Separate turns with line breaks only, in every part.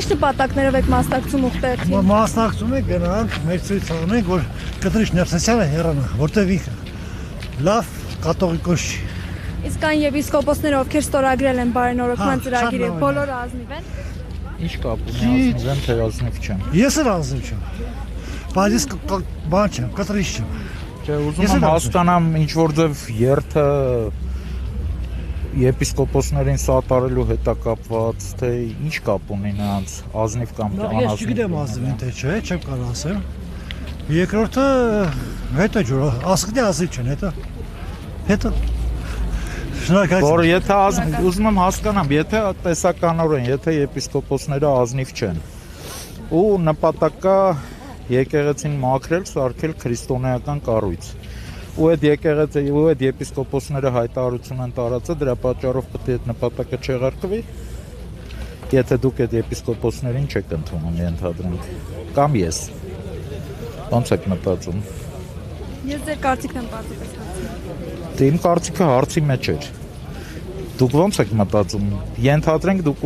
Ինչ նպատակներով եք մասնակցում ուխտերթին։
Մասնակցում ենք գնանք, մեր ցույց անենք, որ Կտրիչ Ներսիսյանը հեռանա, որտեղ ինքը լավ կաթողիկոս չի։
Իսկ այն եպիսկոպոսները, ովքեր ստորագրել են բարենորոգման ծրագիրը, բոլորը ազնիվ են։
Ինչ կապ ունի ազնիվ են, թե ազնիվ չեն։
Ես էլ ազնիվ չեմ։ Բայց ես բան չեմ, կտրիչ չեմ։
Չէ, ուզում եմ հասկանամ ինչ որ ձև երթը եպիսկոպոսներին սատարելու հետ է կապված, թե ինչ կապ ունի նրանց ազնիվ կամ անազնիվ։
Ես չգիտեմ ազնիվ են թե չէ, չեմ կարող ասել։ Երկրորդը հետո ջուր, ասկդի ազնիվ չեն, հետո
Որ եթե ազնիվ, ուզում եմ հասկանամ, եթե տեսականորեն, եթե եպիսկոպոսները ազնիվ չեն ու նպատակա եկեղեցին մաքրել, սարքել քրիստոնեական կառույց ու այդ եպիսկոպոսները հայտարարություն են տարածել, դրա պատճառով պետք է այդ նպատակը չեղարկվի, եթե դուք այդ եպիսկոպոսներին չեք ընդունում, ենթադրենք, կամ ես, ոնց եք մտածում։
Ես ձեր կարծիքն եմ պարզապես հարցնում։
Դե իմ կարծիքը հարցի մեջ էր։ Դուք ոնց եք մտածում։ Ենթադրենք դուք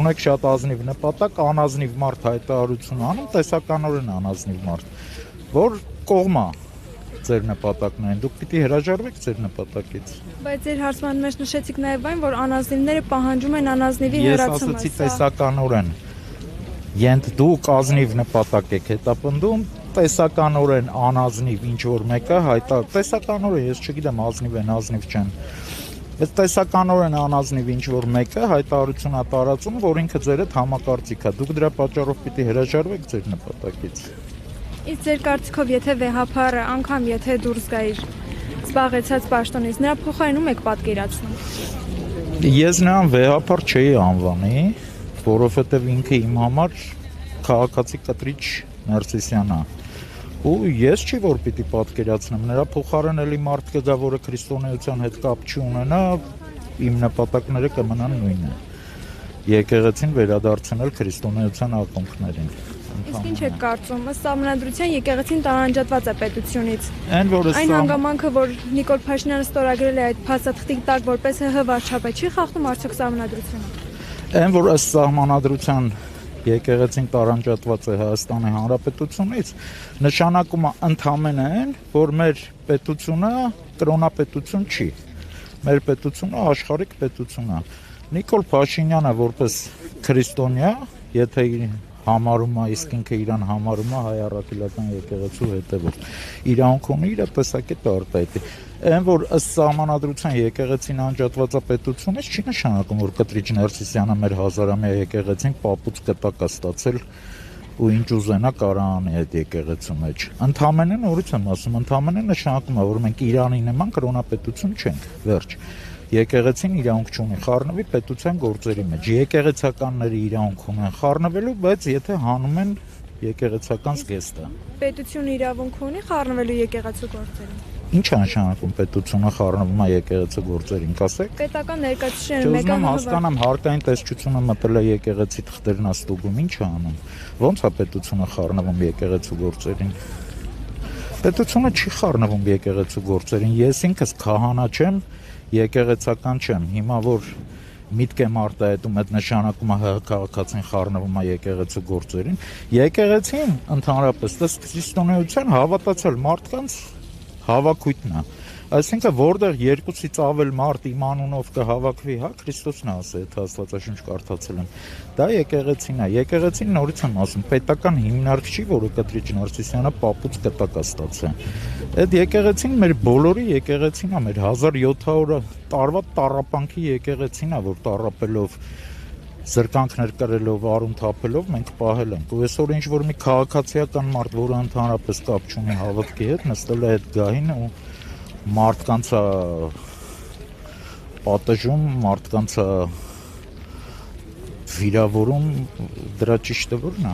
ունեք շատ ազնիվ նպատակ, անազնիվ մարդ հայտարարություն անում, տեսականորեն անազնիվ մարդ, որ կողմա ձեր նպատակն են, դուք պիտի հրաժարվեք ձեր նպատակից։
Բայց ձեր հարցման մեջ նշեցիք նաև այն, որ անազնիվները պահանջում են անազնիվի հեռացումը։
Ես ասացի տեսականորեն։ Դուք ազնիվ նպատակ եք հետապնդում, տեսականորեն անազնիվ ինչ որ մեկը տեսականորեն ես չգիտեմ ազնիվ են, ազնիվ չեն։ Բայց տեսականորեն անազնիվ ինչ որ մեկը հայտարարություն է տարածում, որ ինքը ձեր հետ համակարծիք է։ Դուք դրա պատճառով պիտի հրաժարվեք ձեր նպատակից։
Իսկ ձեր կարծիքով, եթե վեհափառը անգամ եթե դուրս գա իր զբաղեցած պաշտոնից, նրա փոխարինում եք պատկերացնում։
Ես նրան վեհափառ չէի անվանի, որովհետև ինքը իմ համար քաղաքացի Կտրիչ Ներսիսյանն է։ Ու ես չի որ պիտի պատկերացնեմ, նրա փոխարեն էլի մարդ կգա, որը քրիստոնեության հետ կապ չունենա, իմ նպատակները կմնան նույնը։ Եկեղեցին վերադարձնել քրիստոնեության ակունքներին։
Իսկ ինչ եք կարծում, ըստ Սահմանադրության եկեղեցին տարանջատված է պետությունից։
Այն
հանգամանքը, որ Նիկոլ Փաշինյանը ստորագրել է այդ փաստաթղթի տակ որպես ՀՀ վարչապետ, չի խախտում արդյոք Սահմանադրությունը։
Այն որ ըստ Սահմանադրության եկեղեցին տարանջատված է Հայաստանի Հանրապետությունից, նշանակում է ընդհանրեն, որ մեր պետությունը կրոնապետություն չի։ Մեր պետությունը աշխարհիկ պետություն է։ Նիկոլ Փաշինյանը որպես քրիստոնյա, եթե համարում է, իսկ ինքը իրան համարում է հայ առաքելական եկեղեցու հետևորդ, իրավունք ունի իր տեսակետը արտահայտի։ Այն որ ըստ Սահմանադրության եկեղեցին անջատված է պետությունից, չի նշանակում, որ Կտրիչ Ներսիսյանը մեր հազարամյա եկեղեցին պապուց կտակ է ստացել ու ինչ ուզենա կարա անի այդ եկեղեցու մեջ։ Ընդհանրեն նորից եմ ասում, ընդհանրեն նշանակում է, որ մենք Իրանի նման կրոնապետություն չենք, վերջ։ Եկեղեցին իրավունք չունի խառնվի պետության գործերի մեջ։ Եկեղեցականները իրավունք ունեն խառնվելու, բայց եթե հանում են եկեղեցական զգեստը։
Պետությունը իրավունք ունի խառնվելու եկեղեցու գործերին։
Ինչ է նշանակում պետությունը խառնվում է եկեղեցու գործերին, կասեք։
Պետական ներկայացուցիչները
մեկը հասկանամ հարկային տեսչությունը մտել է եկեղեցի թղթերն աստուգում, ինչ է անում։ Ոնց է պետությունը խառնվում եկեղեցու գործերին։ Պետությունը չի խառնվում եկեղեցու գործերին։ Ես ինքս քահանա չեմ, եկեղեցական չեմ, հիմա որ միտք եմ արտահայտում, այդ նշանակում է ՀՀ քաղաքացին խառնվում է եկեղեցու գործերին, եկեղեցին ընդհանրապես քրիստոնեության հավատացել մարդկանց հավաքույթն է, այսինքն որտեղ երկուսից ավել մարդ իմ անունով կհավաքվի, հա, Քրիստոսն է ասել, եթե Աստվածաշունչ կարդացել եմ, դա եկեղեցին է, եկեղեցին նորից եմ ասում, պետական հիմնարկ չի, որը Կտրիչ Ներսիսյանը պապուց կտակ է ստացել, այդ եկեղեցին մեր բոլորի եկեղեցին է, մեր 1700 տարվա տառապանքի եկեղեցին է, որ տառապելով զրկանքներ կրելով, արուն թափելով մենք պահել ենք։ Ու այսօր ինչ որ մի քաղաքացիական մարդ, որը ընդհանրապես կապ չունի հավատքի հետ, նստել է այդ գահին ու մարդկանց պատժում, մարդկանց վիրավորում, դրա ճիշտը որն է։